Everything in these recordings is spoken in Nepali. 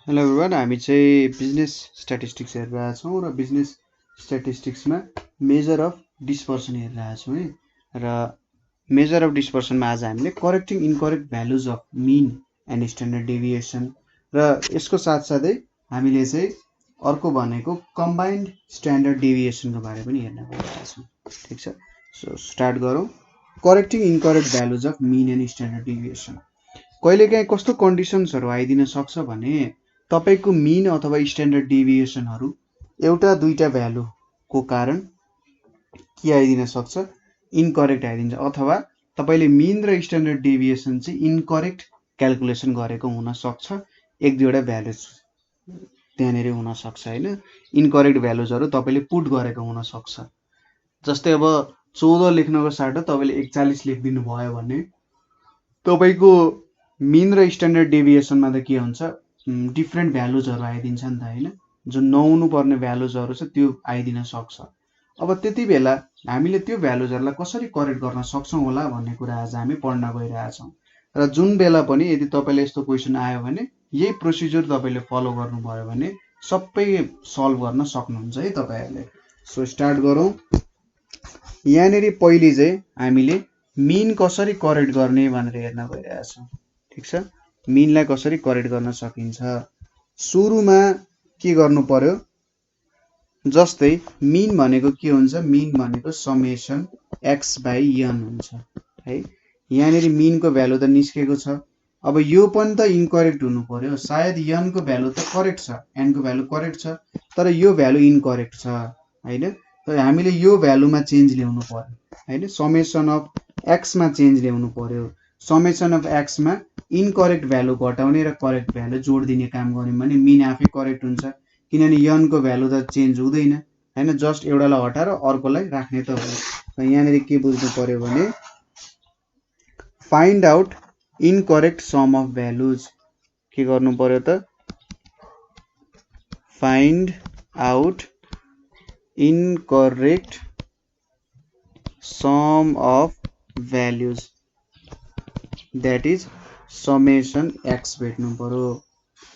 हेलो एभ्रिवान, हामी चाहिँ बिजनेस स्ट्याटिस्टिक्स हेरिरहेका छौँ र बिजनेस स्ट्याटिस्टिक्समा मेजर अफ डिस्पर्सन हेरिरहेका छौँ है। र मेजर अफ डिस्पर्सनमा आज हामीले correcting incorrect values of mean and standard deviation र यसको साथसाथै हामीले चाहिँ अर्को भनेको कम्बाइन्ड स्ट्यान्डर्ड डेभिएसनको बारे पनि हेर्न गइरहेका छौँ। ठिक छ, सो स्टार्ट गरौँ। Correcting incorrect values of mean and standard deviation कहिलेकाहीँ कस्तो कन्डिसन्सहरू आइदिन सक्छ भने तपाईको मिन अथवा स्ट्यान्डर्ड डेभिएसनहरू एउटा दुईटा भ्यालुको कारण के आइदिन सक्छ, इनकरेक्ट आइदिन्छ, अथवा तपाईले मिन र स्ट्यान्डर्ड डेभिएसन चाहिँ इनकरेक्ट क्यालकुलेसन गरेको हुन सक्छ। एक दुईवटा भ्यालुज त्यहाँनिर हुन सक्छ हैन। इनकरेक्ट भ्यालुजहरू तपाईले पुट गरेको हुन सक्छ। जस्तै अब 14 लेख्नको साटो तपाईले 41 लेखिदिनु भयो भने तपाईको मिन र स्ट्यान्डर्ड डेभिएसनमा त के हुन्छ, डिफ्रेन्ट भ्यालुजहरू आइदिन्छ नि त हैन। जुन नहुनु पर्ने भ्यालुजहरू छ त्यो आइदिन सक्छ। अब त्यति बेला हामीले त्यो भ्यालुजहरूलाई कसरी करेक्ट गर्न सक्छौँ होला भन्ने कुरा आज हामी पढ्न गइरहेछौँ। र जुन बेला पनि यदि तपाईलाई यस्तो क्वेसन आयो भने यही प्रोसिजर तपाईले फलो गर्नुभयो भने सबै सल्भ गर्न सक्नुहुन्छ है तपाईहरुले। सो स्टार्ट गरौँ। यहाँनिर पहिले चाहिँ हामीले मिन कसरी करेक्ट गर्ने भनेर हेर्न गइरहेछौँ। ठिक छ, मिनलाई कसरी करेक्ट गर्न सकिन्छ। सुरुमा के गर्नु पर्यो, जस्तै मिन भनेको के हुन्छ, मिन भनेको समेसन एक्स बाई एन हुन्छ है। यहाँनिर मिनको भ्यालु त निस्केको छ। अब यो पनि त इनकरेक्ट हुनु पर्यो। सायद एन को भ्यालु त करेक्ट छ, एन को भ्यालु करेक्ट छ, तर यो भ्यालु इनकरेक्ट छ हैन। तर हामीले यो भ्यालुमा चेन्ज ल्याउनु पर्यो हैन। समेसन अफ एक्स मा चेन्ज ल्याउनु पर्यो। समेसन अफ एक्स मा इनकरेक्ट भ्यालु घटाउने र करेक्ट भ्यालु जोड दिने काम गर्यौं भने मिन आफै करेक्ट हुन्छ, किनभने एन को भ्यालु त चेन्ज हुँदैन हैन। जस्ट एउटालाई हटाएर अर्कोलाई राख्ने त हो। यहाँनिर के बुझ्नु पर्यो भने find out incorrect sum of values. के गर्नु पर्यो त, find out incorrect sum of values, that is summation x भेट्नु पर्यो।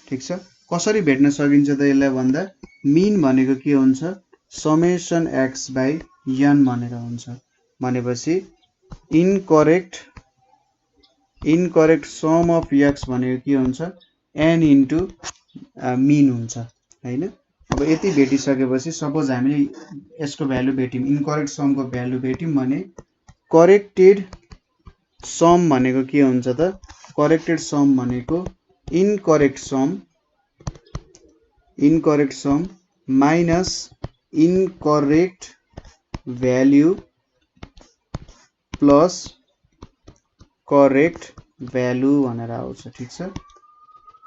ठिक छ, कसरी भेट्न सकिन्छ त यसलाई भन्दा मिन भनेको के हुन्छ, समेसन एक्स बाई एन भनेर हुन्छ। भनेपछि इनकरेक्ट सम अफ एक्स भनेको के हुन्छ, एन इन्टु मिन हुन्छ हैन। अब यति भेटिसकेपछि सपोज हामीले यसको भ्यालु भेट्यौँ, इनकरेक्ट समको भ्यालु भेट्यौँ भने करेक्टेड सम भनेको के हुन्छ त, करेक्टेड सम भनेको incorrect sum minus incorrect value plus correct value भनेर आउँछ। ठिक छ,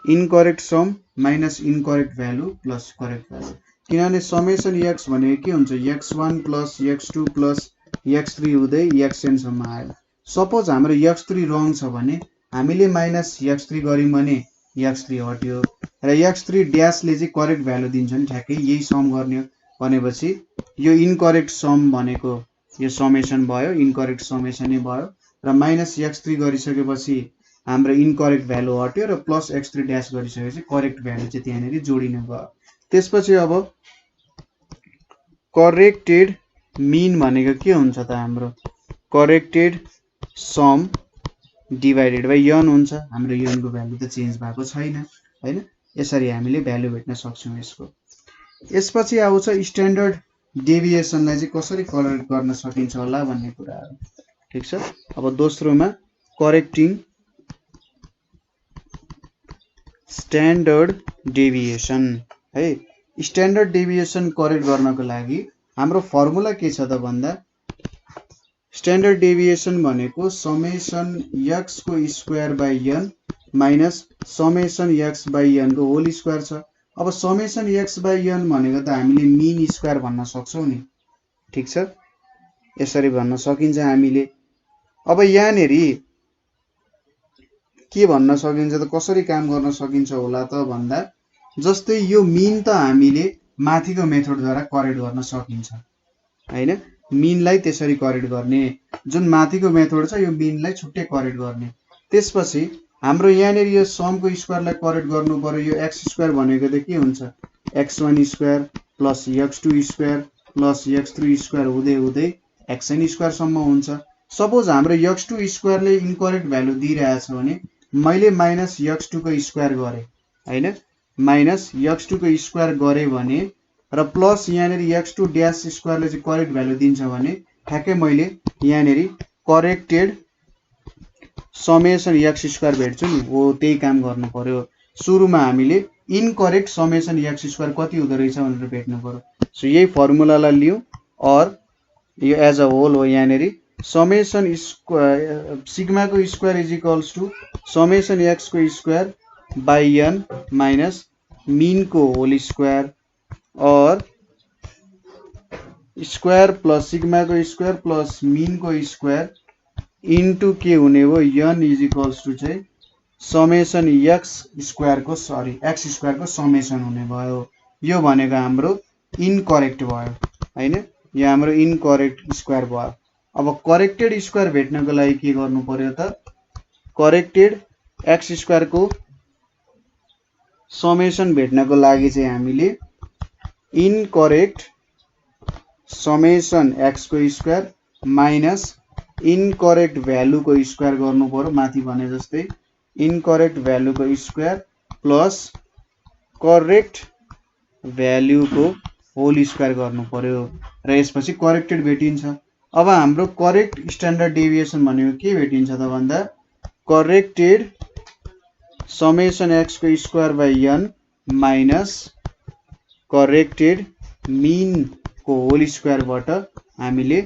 incorrect sum minus incorrect value plus correct value. किनभने समेसन एक्स भनेको के हुन्छ, x1 plus x2 plus x3 हुँदै xn सम्म आयो। सपोज हाम्रो x3 रङ छ भने हामीले माइनस x3 गर्यौं भने x3 हट्यो र x3 ड्यासले चाहिँ करेक्ट भ्यालु दिन्छ नि ठ्याक्कै यही सम गर्ने हो। भनेपछि यो इनकरेक्ट सम भनेको यो समेसन भयो, इनकरेक्ट समेसनै भयो र माइनस x3 गरिसकेपछि हाम्रो इनकरेक्ट भ्यालु हट्यो र प्लस x3 ड्यास गरिसकेपछि करेक्ट भ्यालु चाहिँ त्यहाँनिर जोडिनु भयो। त्यसपछि अब करेक्टेड मिन भनेको के हुन्छ त, हाम्रो corrected sum divided by n हुन्छ। हाम्रो एन को भ्यालु त चेन्ज भएको छैन हैन। यसरी हामीले भ्यालु भेट्न सक्छौं यसको। यसपछि आउँछ स्ट्यान्डर्ड डेभिएसनलाई चाहिँ कसरी करेक्ट गर्न सकिन्छ होला भन्ने कुराहरु। ठीक छ, अब दोस्रोमा करेक्टिङ स्ट्यान्डर्ड डेभिएसन है। स्ट्यान्डर्ड डेभिएसन करेक्ट गर्नको लागि हाम्रो फर्मुला के छ त भन्दा स्ट्यान्डर्ड डेभिएसन भनेको समेसन x को square by n minus summation x by n को होल स्क्वायर छ। अब समेसन x बाई n भनेको त हामीले मिन स्क्वायर भन्न सक्छौं नि। ठीक छ, यसरी भन्न सकिन्छ हामीले। अब यहाँनेरि के भन्न सकिन्छ त, कसरी काम गर्न सकिन्छ होला त भन्दा जस्तै यो मिन त हामीले माथिको मेथडद्वारा करेक्ट गर्न सकिन्छ हैन। मिनलाई त्यसरी करेक्ट गर्ने, जुन माथिको मेथड छ यो मिनलाई छुट्टै करेक्ट गर्ने। त्यसपछि हाम्रो यहाँनिर यो समको स्क्वायरलाई करेक्ट गर्नु पर्यो। यो एक्स स्क्वायर भनेको त के हुन्छ x1 square plus x2 square plus x3 square हुँदै हुँदै xn स्क्वायर सम्म हुन्छ। सपोज हाम्रो x2 स्क्वायरले इनकरेक्ट भ्यालु दिइरहेछ भने मैले माइनस x2 को स्क्वायर गरे हैन, माइनस x2 को स्क्वायर गरे भने र प्लस यहाँनिर x2 ड्यास स्क्वायरले चाहिँ करेक्ट भ्यालु दिन्छ भने ठ्याक्कै मैले यहाँनिर करेक्टेड समेसन x स्क्वायर भेट्छु नि, हो त्यही काम गर्नु पर्यो। सुरुमा हामीले इनकरेक्ट समेसन x स्क्वायर कति हुँदो रहेछ भनेर भेट्नु पर्यो। सो यही फर्मुलालाई लियौं और यो एज अ होल हो। यहाँनिर समेसन सिग्मा को square is equals to summation x को square by n minus mean को होल स्क्वायर और स्क्वायर प्लस सिग्मा को स्क्वायर प्लस मीन को स्क्वायर इन्टु के हुने हो n इज इक्वल्स टू चाहिँ समेसन x स्क्वायर को समेसन हुने भयो। यो भनेको हाम्रो इनकरेक्ट भयो हैन, यो हाम्रो इनकरेक्ट स्क्वायर भयो। अब करेक्टेड स्क्वायर भेट्नको लागि के गर्नु पर्यो त, करेक्टेड x स्क्वायर को समेसन भेट्नको लागि चाहिँ हामीले इनकरेक्ट समेसन x को स्क्वायर माइनस इनकरेक्ट भ्यालु को स्क्वायर गर्नु पर्यो। माथि भने जस्तै इनकरेक्ट भ्यालु को स्क्वायर प्लस करेक्ट भ्यालु को होल स्क्वायर गर्नु पर्यो र यसपछि करेक्टेड भेटिन्छ। अब हाम्रो करेक्ट स्ट्यान्डर्ड डेभिएसन भनेको के भेटिन्छ त भन्दा करेक्टेड समेसन x को square by n minus corrected mean को होल स्क्वायरबाट हामीले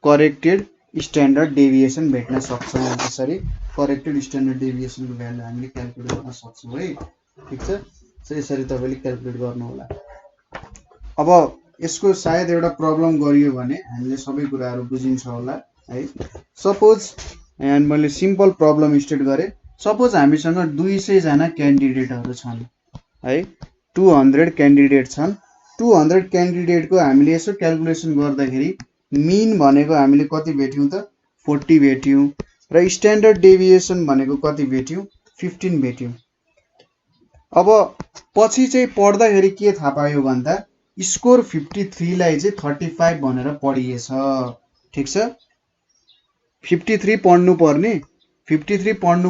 करेक्टेड स्ट्यान्डर्ड डेभिएसन भेट्न सक्छौं। त्यसरी करेक्टेड स्ट्यान्डर्ड डेभिएसन को भ्यालु हामीले क्याल्कुलेट गर्न सक्छौं है, ठीक छ। सो यसरी तपाईले क्याल्कुलेट गर्नु होला। अब यसको सायद एउटा प्रब्लम गरियो भने हामीले सबै कुराहरु बुझिन्छ होला है। सपोज मैले सिम्पल प्रब्लम स्टेट गरे। सपोज हामीसँग 200 जना क्यान्डिडेटहरु छन् है, 200 क्यान्डिडेट छन्। 200 क्यान्डिडेट को हामीले यसो क्याल्कुलेसन गर्दाखेरि मीन भनेको हामीले कति भेट्यौं त 40 भेट्यौं र स्ट्यान्डर्ड डेभिएसन भनेको कति भेट्यौं 15 भेट्यौं। अब पछि चाहिँ पढ्दाखेरि के थाहा पायो भन्दा स्कोर 53 लाई चाहिँ 35 भनेर पढिएछ, ठीक छ। 53 पढ्नु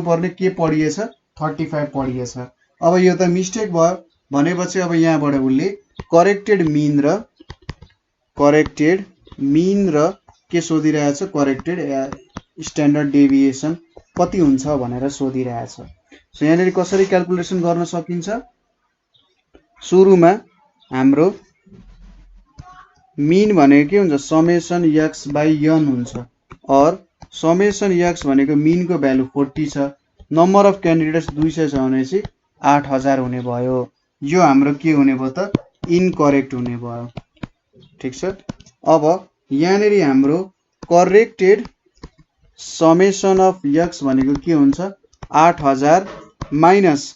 पर्ने के पढिएछ 35 पढिएछ। अब यो त मिस्टेक भयो भनेपछि अब यहाँबाट उले करेक्टेड मीन र के सोधिरहेछ करेक्टेड स्ट्यान्डर्ड डेभिएसन कति हुन्छ भनेर सोधिरहेछ। सो यहाँनिर कसरी क्याल्कुलेसन गर्न सकिन्छ, सुरुमा हाम्रो मीन भनेको के हुन्छ समेसन x बाई n हुन्छ और समेसन x भनेको मीन को भ्यालु 40 छ, नम्बर अफ क्यान्डिडेट्स 200 छ भनेपछि 8000 हुने भयो। यो हाम्रो के हुने भयो त इनकरेक्ट हुने भयो, ठीक छ। अब यहाँनिर हाम्रो करेक्टेड समेसन अफ x भनेको के हुन्छ 8000 माइनस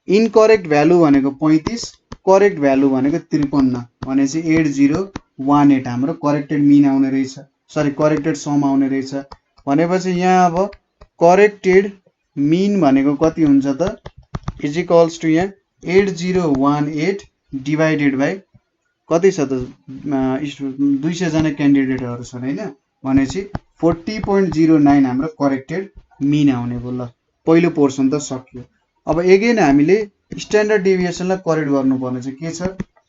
इनकरेक्ट भ्यालु भनेको 35, करेक्ट भ्यालु भनेको 53 भनेपछि 8018 हाम्रो करेक्टेड मीन आउने रहेछ, सरी करेक्टेड सम आउने रहेछ। भनेपछि यहाँ अब करेक्टेड मीन भनेको कति हुन्छ त इज इक्वल्स टु यहाँ 8018 डिवाइडेड बाइ कति छ त 200 जना क्यान्डिडेटहरु छन् हैन, भनेपछि 40.09 हाम्रो करेक्टेड मीन आउने भयो। ल पहिलो पोर्सन त सक्यो। अब अगेन हामीले स्ट्यान्डर्ड डेभिएसनलाई करेक्ट गर्नुपर्ने चाहिँ के छ,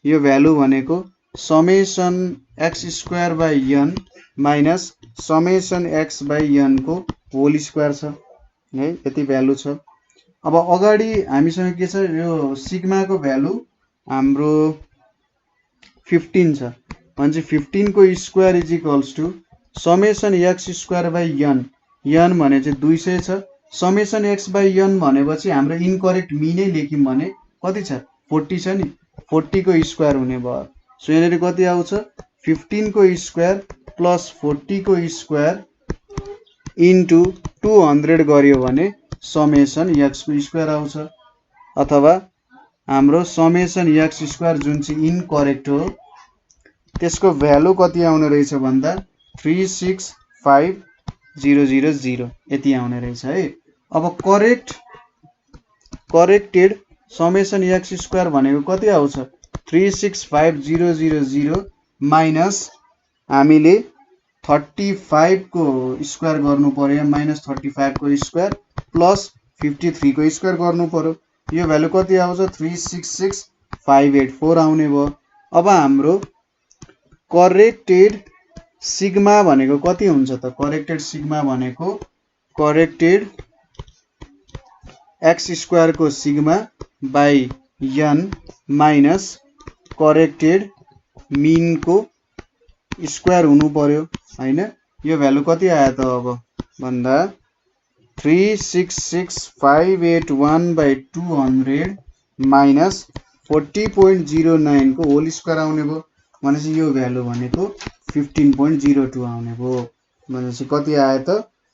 यो भ्यालु भनेको summation x square by n minus summation x by n को होल स्क्वायर छ है, यति भ्यालु छ। अब अगाडि हामीसँग के छ, यो सिग्मा को भ्यालु हाम्रो 15 छ भने 15 को square is equals to summation x square by n, n भने चाहिँ 200 छ, समेसन x बाई n भनेपछि हाम्रो इनकरेक्ट मीनै लेख्यौं भने कति छ 40 छ नि, 40 को स्क्वायर हुने भयो। सो यहाँनिर कति आउँछ 15 को स्क्वायर प्लस 40 को स्क्वायर इन्टु 200 गरियो भने समेसन x को स्क्वायर आउँछ, अथवा हाम्रो समेसन x स्क्वायर जुन चाहिँ इनकरेक्ट हो त्यसको भ्यालु कति आउने रहेछ भन्दा 365000 यति आउने रहेछ है। अब correct corrected summation x square भनेको कति आउँछ 365,000 माइनस हामीले 35 को स्क्वायर गर्नु पर्यो माइनस 35 को स्क्वायर प्लस 53 को स्क्वायर गर्नु पर्यो यो भ्यालु कति आउँछ 366,584 आउने भयो अब हाम्रो करेक्टेड सिग्मा भनेको कति हुन्छ त करेक्टेड सिग्मा भनेको करेक्टेड एक्स स्क्वायर को sigma by n minus corrected mean को स्क्वायर हुनु पर्यो हैन यो भ्यालु कति आयो त अब भन्दा 366,581/200 माइनस 40.09 को होल स्क्वायर आउने भयो भनेपछि यो भ्यालु भनेको 15.02 आउने भयो भनेपछि कति आयो त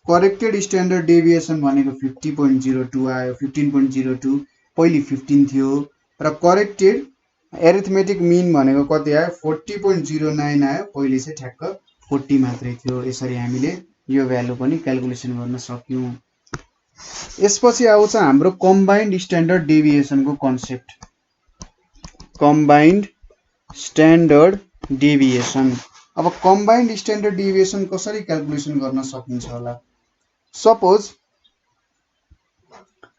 करेक्टेड स्ट्यान्डर्ड डेभिएसन भनेको 50.02 आयो 15.02 पहिले 15 थियो र करेक्टेड एरिथमेटिक मीन भनेको कति आयो 40.09 आयो पहिले चाहिँ ठ्याक्क 40 मात्रै थियो यसरी हामीले यो भ्यालु पनि क्याल्कुलेसन गर्न सक्यौं यसपछि आउँछ हाम्रो कम्बाइन्ड स्ट्यान्डर्ड डेभिएसन को कन्सेप्ट कम्बाइन्ड स्ट्यान्डर्ड डेभिएसन अब कम्बाइन्ड स्ट्यान्डर्ड डेभिएसन कसरी क्याल्कुलेसन गर्न सकिन्छ होला सपोज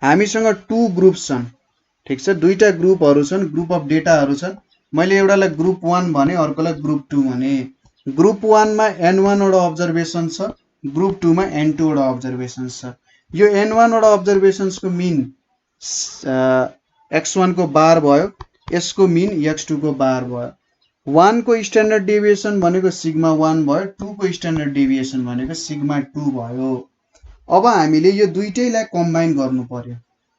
हामीसँग टु ग्रुप्स छन् ठीक छ दुईटा ग्रुपहरु छन् ग्रुप अफ डेटाहरु छन् मैले एउटालाई ग्रुप 1 भने अर्कोलाई ग्रुप 2 भने ग्रुप 1 मा n1 वटा अब्जर्भेसन छ ग्रुप 2 मा n2 वटा अब्जर्भेसन छ यो n1 वटा अब्जर्भेसन्स को मीन x1 को बार भयो यसको मीन x2 को बार भयो 1 को स्ट्यान्डर्ड डेभिएसन भनेको सिग्मा 1 भयो 2 को स्ट्यान्डर्ड डेभिएसन भनेको सिग्मा 2 भयो अब हामीले यो दुईटैलाई कम्बाइन गर्नु पर्यो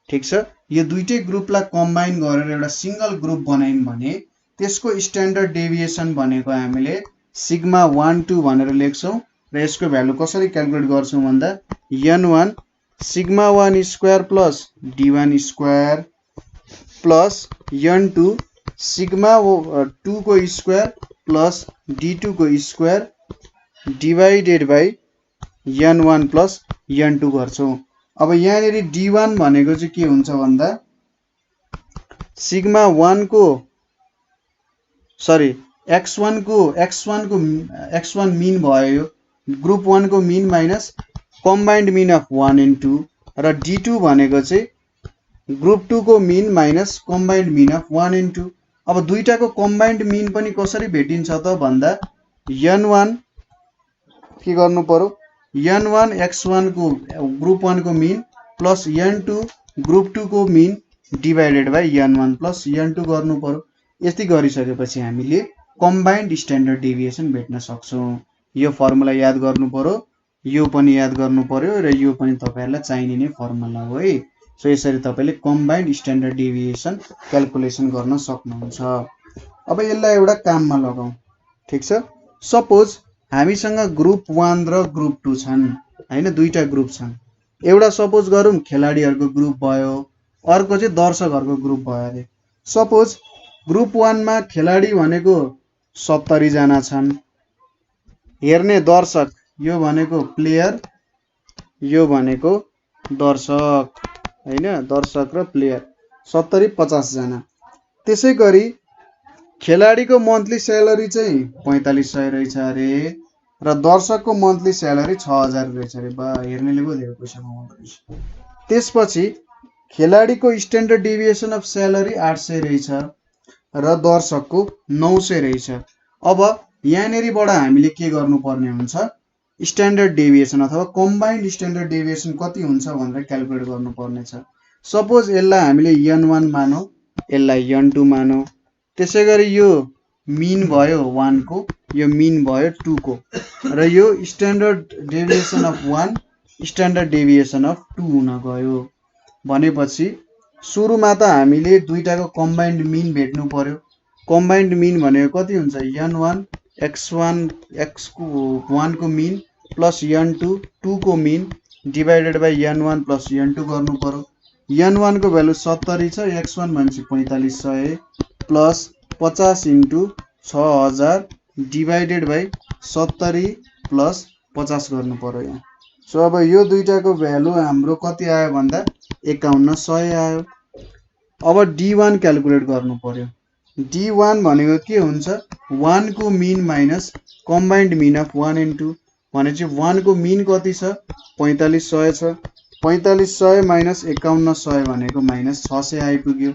ठीक छ यो दुईटै ग्रुपलाई कम्बाइन गरेर एउटा सिंगल ग्रुप बनायौं भने त्यसको स्ट्यान्डर्ड डेभिएसन भनेको हामीले सिग्मा 1 2 भनेर लेख्छौं र यसको भ्यालु कसरी क्याल्कुलेट गर्छौं भन्दा n1 sigma 1 square plus d1 square plus n2 sigma 2 को स्क्वायर प्लस d2 को square divided by n1 plus n2 गर्छौं अब यहाँनेरि d1 भनेको चाहिँ के हुन्छ भन्दा सिग्मा 1 को सरी x1 मीन भयो ग्रुप 1 को mean minus combined mean of 1 and 2 र d2 भनेको चाहिँ ग्रुप 2 को mean minus combined mean of 1 and 2 अब दुईटाको कम्बाइन्ड मीन पनि कसरी भेटिन्छ त भन्दा n1 के गर्नु पर्यो n1 x1 को ग्रुप 1 को मीन प्लस n2 ग्रुप 2 को मीन divided by n1 plus n2 गर्नु पर्यो यति गरिसकेपछि हामीले कम्बाइन्ड स्ट्यान्डर्ड डेभिएसन भेट्न सक्छौं यो फर्मुला याद गर्नु पर्यो यो पनि याद गर्नु पर्यो र यो पनि तपाईहरुलाई चाहिने नै फर्मुला हो है सो यसरी तपाईले कम्बाइन्ड स्ट्यान्डर्ड डेभिएसन क्याल्कुलेसन गर्न सक्नुहुन्छ अब यसलाई एउटा काममा लगाऊ ठीक छ सपोज हामीसँग ग्रुप 1 र ग्रुप 2 छन् हैन दुईटा ग्रुप छन् एउटा सपोज गरौँ खेलाडीहरुको ग्रुप भयो अर्को चाहिँ दर्शकहरुको ग्रुप भयो रे सपोज ग्रुप 1 मा खेलाडी भनेको 70 जना छन् हेर्ने दर्शक यो भनेको प्लेयर यो भनेको दर्शक हैन दर्शक र प्लेयर 70 50 जना त्यसैगरी खेलाडीको मन्थली स्यालेरी चाहिँ 4500 रहेछ रे र दर्शकको मन्थली स्यालेरी 6000 रहेछ रे बा हेर्नेले पो धेरै पैसा कमाउँछ त्यसपछि खेलाडीको स्ट्यान्डर्ड डेभिएसन अफ स्यालेरी 800 रहेछ र दर्शकको 900 रहेछ अब यहाँनेरिबाट हामीले के गर्नुपर्ने हुन्छ स्ट्यान्डर्ड डेभिएसन अथवा कम्बाइन्ड स्ट्यान्डर्ड डेभिएसन कति हुन्छ भनेर क्याल्कुलेट गर्नुपर्ने छ सपोज यसलाई हामीले n1 मानौ यसलाई n2 मानौ त्यसैगरी यो मीन भयो 1 को यो मीन भयो 2 को र यो standard deviation of 1 standard deviation of 2 हुन गयो भनेपछि सुरुमा त हामीले दुईटाको कम्बाइन्ड मीन भेट्नु पर्यो कम्बाइन्ड मीन भनेको कति हुन्छ n1 x1 x को 1 को मीन प्लस n2 2 को मीन divided by n1 plus n2 गर्नु पर्यो n1 को भ्यालु 70 छ x1 भनेपछि 4500 plus 50 into 6000 divided by 70 plus 50 गर्नु पर्यो यहाँ सो अब यो दुईटाको भ्यालु हाम्रो कति आयो भन्दा 5100 आयो अब D1 क्याल्कुलेट गर्नु पर्यो। D1 भनेको के हुन्छ 1 को mean minus combined mean of 1 and 2 भनेपछि 1 को मिन कति छ 4500 छ। 4500 माइनस 5100 भनेको माइनस 600 आइपुग्यो।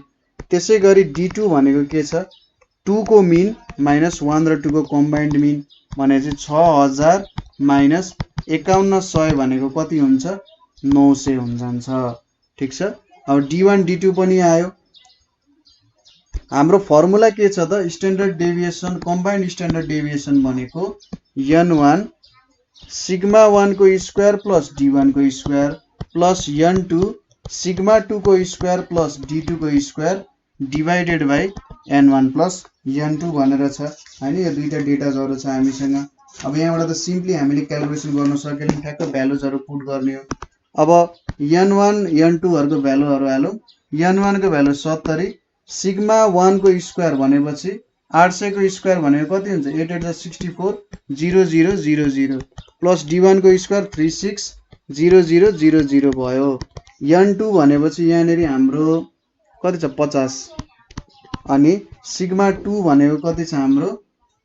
त्यसै गरी D2 भनेको के छ 2 को मिन माइनस 1 र 2 को कम्बाइन्ड मिन भनेपछि 6000 माइनस 5100 भनेको कति हुन्छ 900 हुन जान्छ। ठीक छ। अब D1 D2 पनि आयो। हाम्रो फर्मुला के छ त standard deviation combined standard deviation भनेको n1 सिग्मा 1 को स्क्वायर प्लस D1 को स्क्वायर प्लस n2 सिग्मा 2 को स्क्वायर प्लस D2 को square divided by n1 plus n2 भनेर छ हैन। यो दुईटा डेटाजहरु छ हामीसँग। अब यहाँबाट त सिम्पली हामीले क्याल्कुलेसन गर्न सकेनौं, ठ्याक्क भ्यालुजहरु पुट गर्ने हो। अब n1 n2 हरुको भ्यालुहरु हालौं। n1 को भ्यालु 70 सिग्मा 1 को स्क्वायर भनेपछि 800 को स्क्वायर भनेको कति हुन्छ 8 8 64 0000 प्लस D1 को स्क्वायर 360000 भयो। n2 भनेपछि यहाँनेरि हाम्रो कति छ 50 अनि सिग्मा 2 भनेको कति छ हाम्रो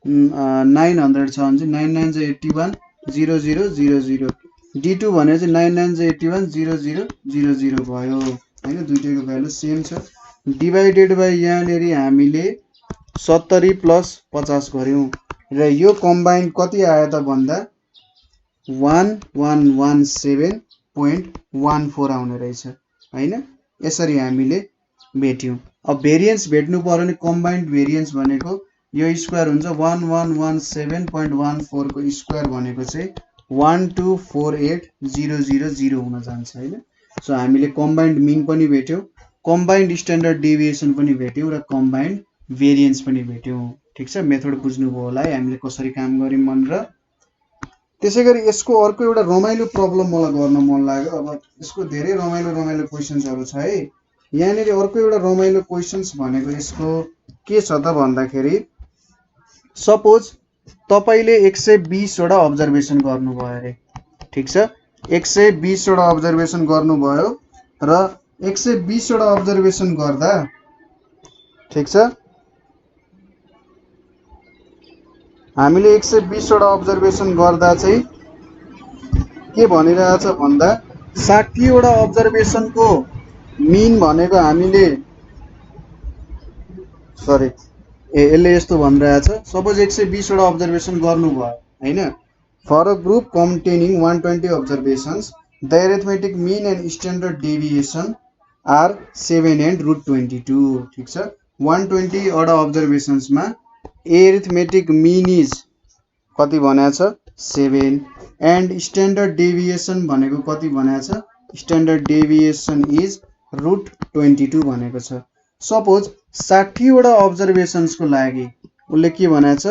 900 छ भने 99 * 81 0000 D2 भनेको चाहिँ 99 * 81 0000 भयो हैन। दुईटैको भ्यालु सेम छ। डिवाइडेड बाई यहाँनेरि हामीले 70 प्लस 50 गर्यौं र यो कम्बाइन कति आयो त भन्दा 1117.14 आउने रहेछ हैन। यसरी हामीले भेट्यौं। अब भेरिएन्स भेट्नु पर्यो भने कम्बाइन्ड भेरिएन्स भनेको यो स्क्वायर हुन्छ 1117.14 को स्क्वायर भनेको चाहिँ 1248000 हुन जान्छ हैन। सो हामीले कम्बाइन्ड मिन पनि भेट्यौं, कम्बाइन्ड स्ट्यान्डर्ड डेभिएसन पनि भेट्यौं र कम्बाइन्ड भेरिएन्स पनि भेट्यौं। ठीक छ। मेथड बुझ्नुभयो होला है हामीले कसरी काम गर्यौं भनेर। त्यसैगरी यसको अर्को एउटा रमाइलो प्रब्लम मलाई गर्न मन लाग्यो। अब यसको धेरै रमाइलो क्वेशन्सहरु छ है। यहाँनेरि अर्को एउटा रमाइलो क्वेशन्स भनेको यसको के छ त भन्दाखेरि सपोज तपाईले 120 वटा अब्जर्भेसन गर्नुभयो रे। ठीक छ। 120 वटा अब्जर्भेसन गर्नुभयो र 120 वटा अब्जर्भेसन गर्दा ठीक छ हामीले 120 वटा अब्जर्भेसन गर्दा चाहिँ के भनिरहेछ भन्दा 60 वटा अब्जर्भेसनको मिन भनेको हामीले सरी यसले यस्तो भनिरहेछ सपोज 120 वटा अब्जर्भेसन गर्नुभयो हैन। For a group containing 120 observations the arithmetic mean and standard deviation are 7 and √22। ठीक छ। 120 वटा अब्जर्भेसन्स मा arithmetic mean is कति भनेको छ 7 and standard deviation भनेको कति भनेको छ standard deviation is √22 भनेको छ। सपोज 60 वटा अब्जर्भेसन्स को लागि उले के भनेको छ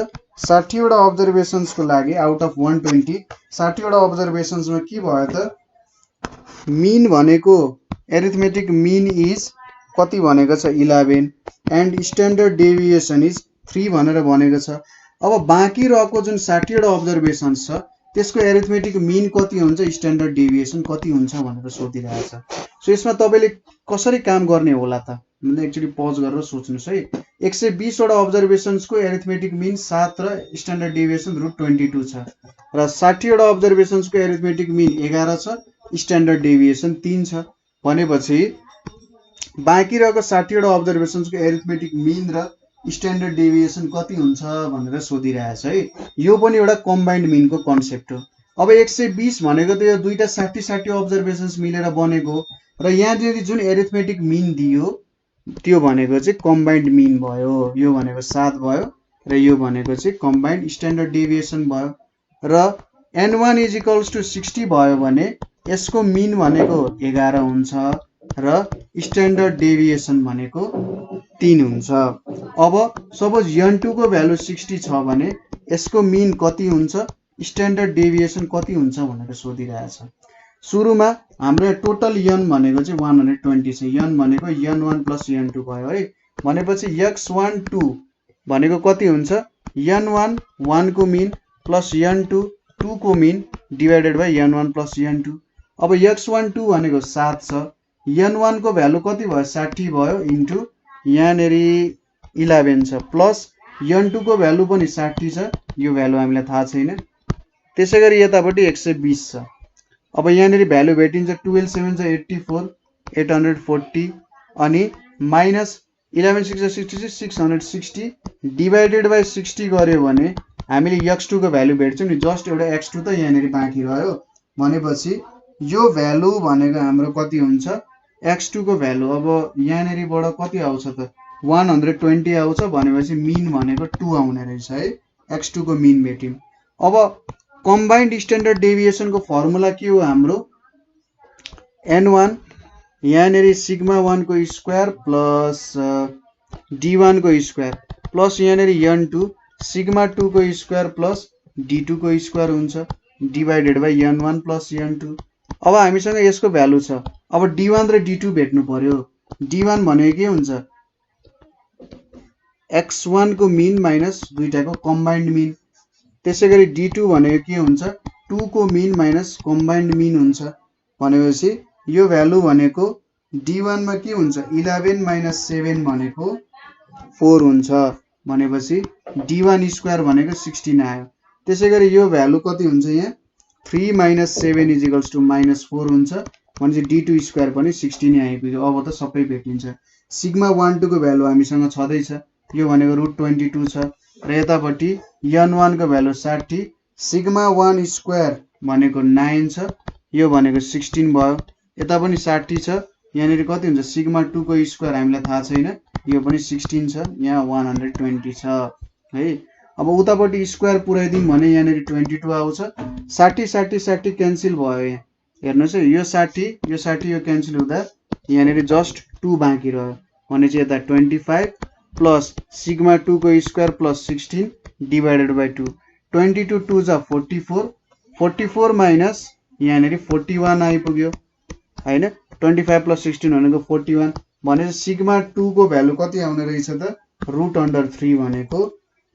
60 वटा अब्जर्भेसन्स को लागि आउट अफ 120 60 वटा अब्जर्भेसन्स मा के भयो त मिन भनेको एरिथमेटिक मिन इज कति भनेको छ 11 एन्ड स्ट्यान्डर्ड डेभिएसन इज 3 भनेर भनेको छ। अब बाँकी रहेको जुन 60 वटा अब्जर्भेसन्स छ त्यसको एरिथमेटिक मिन कति हुन्छ स्ट्यान्डर्ड डेभिएसन कति हुन्छ भनेर सोधिरहेछ। सो यसमा तपाईले कसरी काम गर्ने होला त भन्दा एक्चुअली पज गरेर सोच्नुस् है। 120 वटा अब्जर्भेसन्स को एरिथमेटिक मिन 7 र स्ट्यान्डर्ड डेभिएसन √22 छ र 60 वटा अब्जर्भेसन्स को एरिथमेटिक मिन 11 छ स्ट्यान्डर्ड डेभिएसन 3 छ भनेपछि बाँकी रहेको 60 वटा अब्जर्भेसन्स को एरिथमेटिक मिन र स्ट्यान्डर्ड डेभिएसन कति हुन्छ भनेर सोधिरहेछ है। यो पनि एउटा कम्बाइन्ड मिनको कन्सेप्ट हो। अब 120 भनेको त यो दुईटा 60 अब्जर्भेसन्स मिलेर बनेको र यहाँनेरि जुन एरिथमेटिक मिन दियो त्यो भनेको चाहिँ कम्बाइन्ड मिन भयो। यो भनेको 7 भयो र यो भनेको चाहिँ कम्बाइन्ड स्ट्यान्डर्ड डेभिएसन भयो र n1 = 60 भयो भने यसको मिन भनेको 11 हुन्छ र स्ट्यान्डर्ड डेभिएसन भनेको 3 हुन्छ। अब सपोज n2 को भ्यालु 60 छ भने यसको मिन कति हुन्छ स्ट्यान्डर्ड डेभिएसन कति हुन्छ भनेर सोधिरहेछ। सुरुमा हाम्रो टोटल n भनेको चाहिँ 120 छ। n भनेको n1 + n2 भयो है। भनेपछि x12 भनेको कति हुन्छ n1 1 को मिन प्लस n2 2 को mean divided by n1 + n2। अब x12 भनेको 7 छ n1 को भ्यालु कति भयो 60 भयो इन्टु यहाँनेरि 11 छ प्लस n2 को भ्यालु पनि 60 छ यो भ्यालु हामीलाई थाहा छैन त्यसैगरी यतापटि 120 छ अब यहाँनेरि भ्यालु भेटिन्छ 12 7 छ 84 840 अनि माइनस 11 6 66 660 डिवाइडेड बाइ 60 गर्यो भने हामीले x2 को भ्यालु भेट्छौं नि जस्ट एउटा x2 त यहाँनेरि बाँकी रह्यो भनेपछि यो भ्यालु भनेको हाम्रो कति हुन्छ x2 को भ्यालु अब यहाँनेरिबाट कति आउँछ त 120 आउँछ भनेपछि मिन भनेको 2 आउने रहेछ है x2 को मिन भेट्यौं अब कम्बाइन्ड स्ट्यान्डर्ड डेभिएसन को फर्मुला के हो हाम्रो n1 यहाँनेरि सिग्मा 1 को स्क्वायर प्लस d1 को स्क्वायर प्लस यहाँनेरि n2 सिग्मा 2 को स्क्वायर प्लस d2 को स्क्वायर हुन्छ divided by n1 plus n2 अब हामीसँग यसको भ्यालु छ अब d1 र d2 भेट्नु पर्यो d1 भनेको के हुन्छ x1 को मिन माइनस दुईटाको कम्बाइन्ड मिन त्यसैगरी d2 भनेको के हुन्छ 2 को मिन माइनस कम्बाइन्ड मिन हुन्छ भनेपछि यो भ्यालु भनेको d1 मा के हुन्छ 11 माइनस 7 भनेको 4 हुन्छ भनेपछि d1 स्क्वायर भनेको 16 आयो त्यसैगरी यो भ्यालु कति हुन्छ यहाँ 3 minus 7 is equals to minus 4 हुन्छ भनेपछि d2 स्क्वायर पनि 16 नै आइपुग्यो अब त सबै भेटिन्छ सिग्मा 1 2 को भ्यालु हामीसँग छदै छ यो भनेको √22 छ र यतापटि n1 को भ्यालु 60 सिग्मा 1 स्क्वायर भनेको 9 छ यो भनेको 16 भयो यता पनि 60 छ यहाँनेरि कति हुन्छ सिग्मा 2 को स्क्वायर हामीलाई थाहा छैन यो पनि 16 छ यहाँ 120 छ है अब उतापटि स्क्वायर पुर्याइदिउँ भने यहाँनेरि 22 आउँछ 60 60 60 क्यान्सल भयो यहाँ हेर्नुस् है यो 60 यो क्यान्सल हुँदा यहाँनेरि जस्ट 2 बाँकी रह्यो भनेपछि यता 25 प्लस सिग्मा 2 को स्क्वायर प्लस 16 डिवाइडेड बाइ 2 22 2 जा 44 माइनस यहाँनेरि 41 आइपुग्यो हैन 25 प्लस 16 भनेको 41 भनेपछि सिग्मा 2 को भ्यालु कति आउने रहेछ त √3 भनेको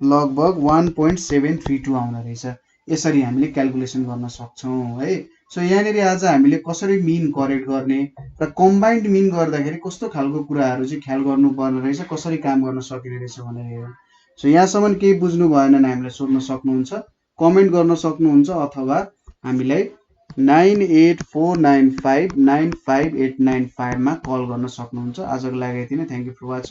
लगभग 1.732 आउने रहेछ यसरी हामीले क्याल्कुलेसन गर्न सक्छौं है सो यहाँनेरि आज हामीले कसरी मिन करेक्ट गर्ने र कम्बाइन्ड मिन गर्दाखेरि कस्तो खालको कुराहरु चाहिँ ख्याल गर्नुपर्ने रहेछ कसरी काम गर्न सकिने रहेछ भनेर सो यहाँसम्म केही बुझ्नु भएन भने हामीलाई सोध्न सक्नुहुन्छ कमेन्ट गर्न सक्नुहुन्छ अथवा हामीलाई 9849595895 मा कल गर्न सक्नुहुन्छ आजको लागि यति नै थ्यांक यू फर वाचिङ